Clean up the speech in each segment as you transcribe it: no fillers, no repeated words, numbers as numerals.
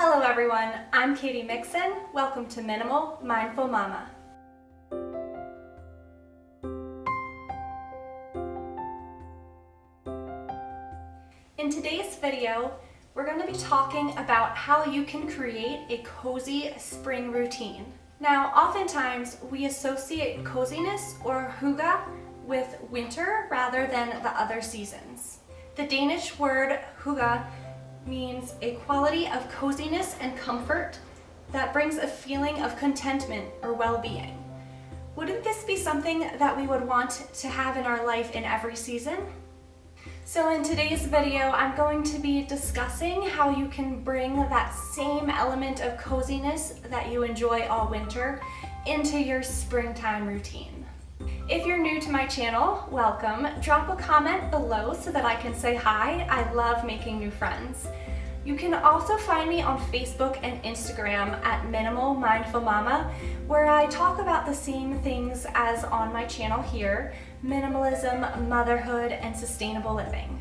Hello everyone, I'm Katie Mixon. Welcome to Minimal Mindful Mama. In today's video, we're going to be talking about how you can create a cozy spring routine. Now, oftentimes we associate coziness or hygge with winter rather than the other seasons. The Danish word hygge means a quality of coziness and comfort that brings a feeling of contentment or well-being. Wouldn't this be something that we would want to have in our life in every season? So in today's video, I'm going to be discussing how you can bring that same element of coziness that you enjoy all winter into your springtime routine. If you're new to my channel, welcome. Drop a comment below so that I can say hi. I love making new friends. You can also find me on Facebook and Instagram at Minimal Mindful Mama, where I talk about the same things as on my channel here: minimalism, motherhood, and sustainable living.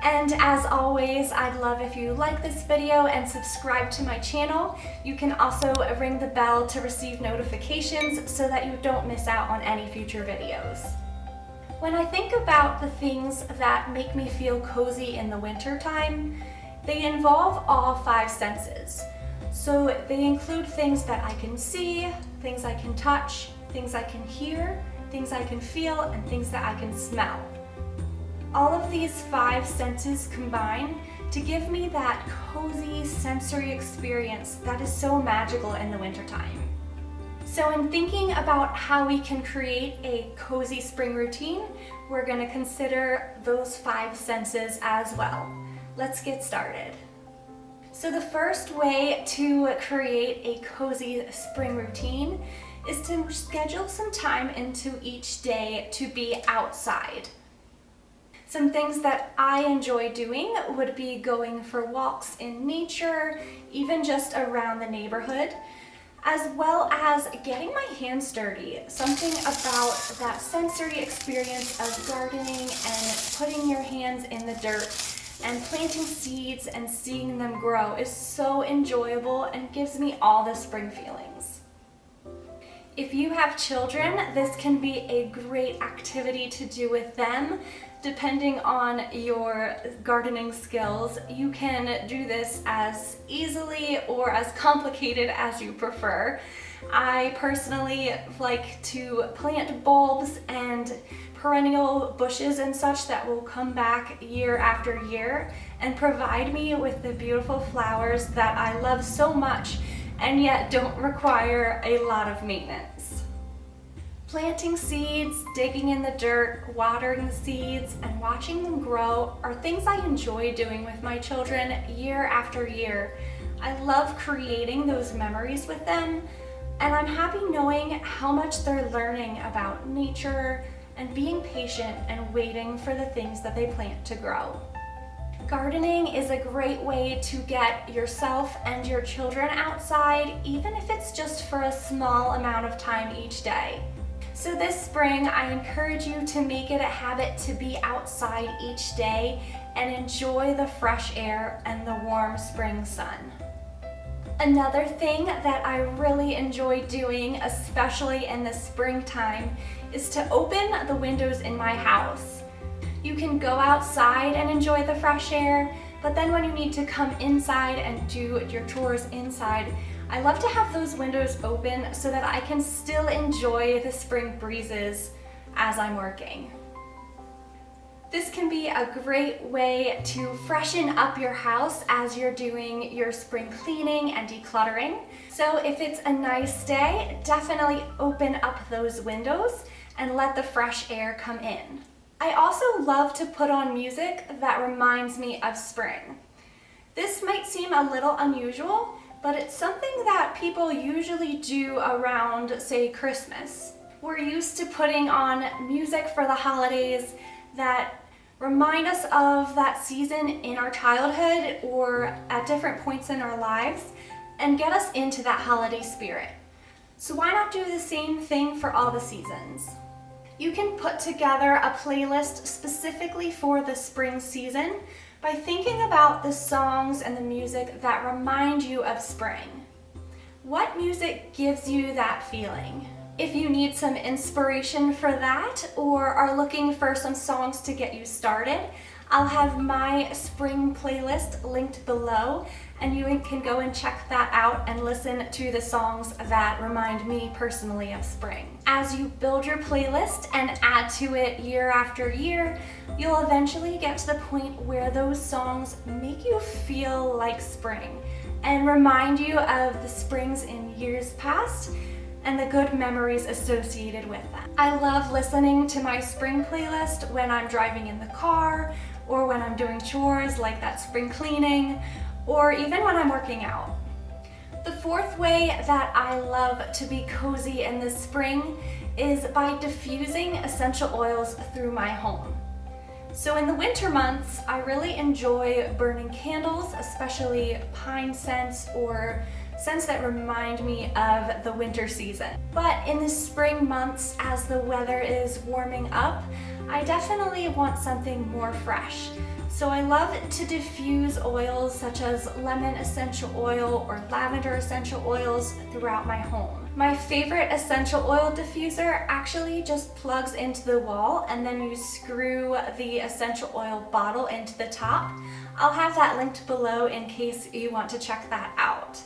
And as always, I'd love if you like this video and subscribe to my channel. You can also ring the bell to receive notifications so that you don't miss out on any future videos. When I think about the things that make me feel cozy in the winter time, they involve all five senses. So they include things that I can see, things I can touch, things I can hear, things I can feel, and things that I can smell. All of these five senses combine to give me that cozy sensory experience that is so magical in the wintertime. So in thinking about how we can create a cozy spring routine, we're going to consider those five senses as well. Let's get started. So the first way to create a cozy spring routine is to schedule some time into each day to be outside. Some things that I enjoy doing would be going for walks in nature, even just around the neighborhood, as well as getting my hands dirty. Something about that sensory experience of gardening and putting your hands in the dirt and planting seeds and seeing them grow is so enjoyable and gives me all the spring feelings. If you have children, this can be a great activity to do with them. Depending on your gardening skills, you can do this as easily or as complicated as you prefer. I personally like to plant bulbs and perennial bushes and such that will come back year after year and provide me with the beautiful flowers that I love so much and yet don't require a lot of maintenance. Planting seeds, digging in the dirt, watering the seeds, and watching them grow are things I enjoy doing with my children year after year. I love creating those memories with them, and I'm happy knowing how much they're learning about nature and being patient and waiting for the things that they plant to grow. Gardening is a great way to get yourself and your children outside, even if it's just for a small amount of time each day. So this spring, I encourage you to make it a habit to be outside each day and enjoy the fresh air and the warm spring sun. Another thing that I really enjoy doing, especially in the springtime, is to open the windows in my house. You can go outside and enjoy the fresh air, but then when you need to come inside and do your chores inside, I love to have those windows open so that I can still enjoy the spring breezes as I'm working. This can be a great way to freshen up your house as you're doing your spring cleaning and decluttering. So if it's a nice day, definitely open up those windows and let the fresh air come in. I also love to put on music that reminds me of spring. This might seem a little unusual, but it's something that people usually do around, say, Christmas. We're used to putting on music for the holidays that remind us of that season in our childhood or at different points in our lives and get us into that holiday spirit. So why not do the same thing for all the seasons? You can put together a playlist specifically for the spring season by thinking about the songs and the music that remind you of spring. What music gives you that feeling? If you need some inspiration for that or are looking for some songs to get you started, I'll have my spring playlist linked below, and you can go and check that out and listen to the songs that remind me personally of spring. As you build your playlist and add to it year after year, you'll eventually get to the point where those songs make you feel like spring and remind you of the springs in years past and the good memories associated with them. I love listening to my spring playlist when I'm driving in the car, or when I'm doing chores like that spring cleaning, or even when I'm working out. The fourth way that I love to be cozy in the spring is by diffusing essential oils through my home. So in the winter months, I really enjoy burning candles, especially pine scents or scents that remind me of the winter season. But in the spring months, as the weather is warming up, I definitely want something more fresh. So I love to diffuse oils such as lemon essential oil or lavender essential oils throughout my home. My favorite essential oil diffuser actually just plugs into the wall, and then you screw the essential oil bottle into the top. I'll have that linked below in case you want to check that out.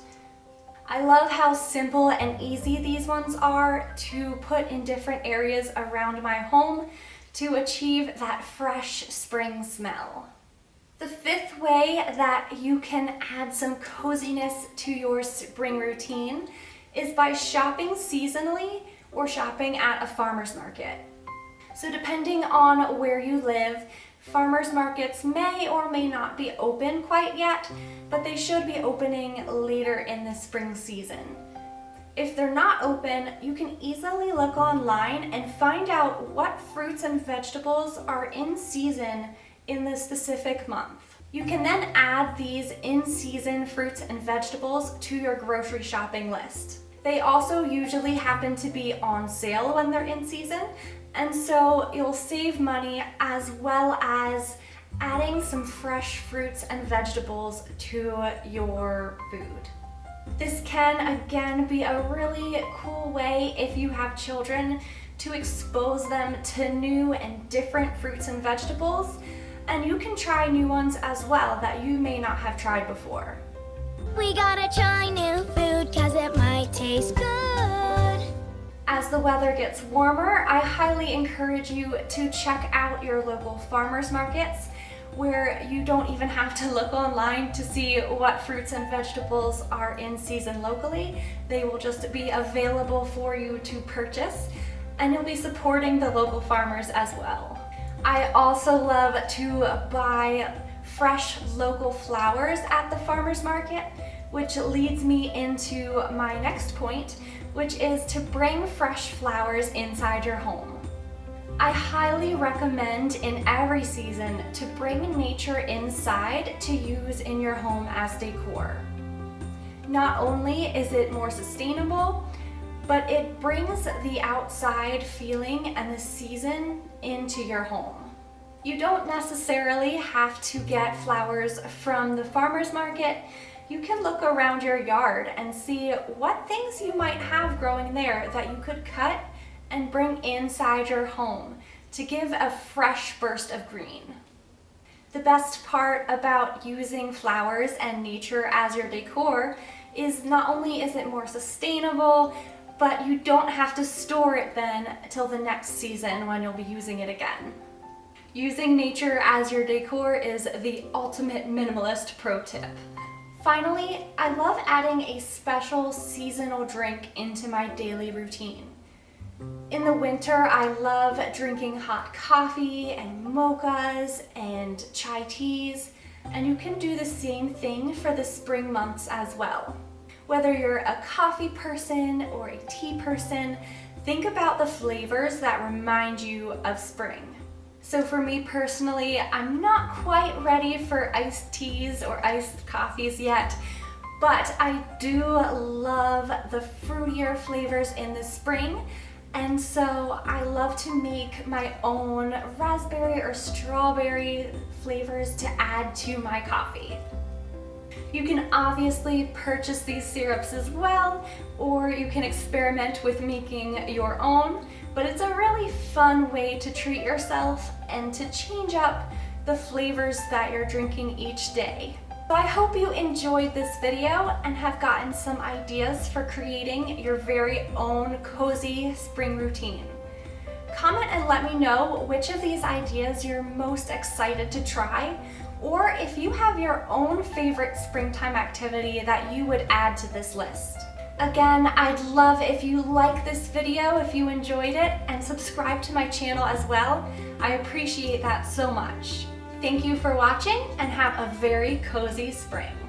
I love how simple and easy these ones are to put in different areas around my home to achieve that fresh spring smell. The fifth way that you can add some coziness to your spring routine is by shopping seasonally or shopping at a farmer's market. So depending on where you live, farmers markets may or may not be open quite yet, but they should be opening later in the spring season. If they're not open, you can easily look online and find out what fruits and vegetables are in season in the specific month. You can then add these in-season fruits and vegetables to your grocery shopping list. They also usually happen to be on sale when they're in season, and so you'll save money as well as adding some fresh fruits and vegetables to your food. This can again be a really cool way if you have children to expose them to new and different fruits and vegetables, and you can try new ones as well that you may not have tried before. We gotta try new food 'cause it might taste good. As the weather gets warmer, I highly encourage you to check out your local farmers markets, where you don't even have to look online to see what fruits and vegetables are in season locally. They will just be available for you to purchase, and you'll be supporting the local farmers as well. I also love to buy fresh local flowers at the farmers market, which leads me into my next point, which is to bring fresh flowers inside your home. I highly recommend in every season to bring nature inside to use in your home as decor. Not only is it more sustainable, but it brings the outside feeling and the season into your home. You don't necessarily have to get flowers from the farmer's market. You can look around your yard and see what things you might have growing there that you could cut and bring inside your home to give a fresh burst of green. The best part about using flowers and nature as your decor is not only is it more sustainable, but you don't have to store it then till the next season when you'll be using it again. Using nature as your decor is the ultimate minimalist pro tip. Finally, I love adding a special seasonal drink into my daily routine. In the winter, I love drinking hot coffee and mochas and chai teas, and you can do the same thing for the spring months as well. Whether you're a coffee person or a tea person, think about the flavors that remind you of spring. So for me personally, I'm not quite ready for iced teas or iced coffees yet, but I do love the fruitier flavors in the spring, And so I love to make my own raspberry or strawberry flavors to add to my coffee. You can obviously purchase these syrups as well, or you can experiment with making your own, but it's a really fun way to treat yourself and to change up the flavors that you're drinking each day. So I hope you enjoyed this video and have gotten some ideas for creating your very own cozy spring routine. Comment and let me know which of these ideas you're most excited to try, or if you have your own favorite springtime activity that you would add to this list. Again, I'd love if you like this video, if you enjoyed it, and subscribe to my channel as well. I appreciate that so much. Thank you for watching and have a very cozy spring.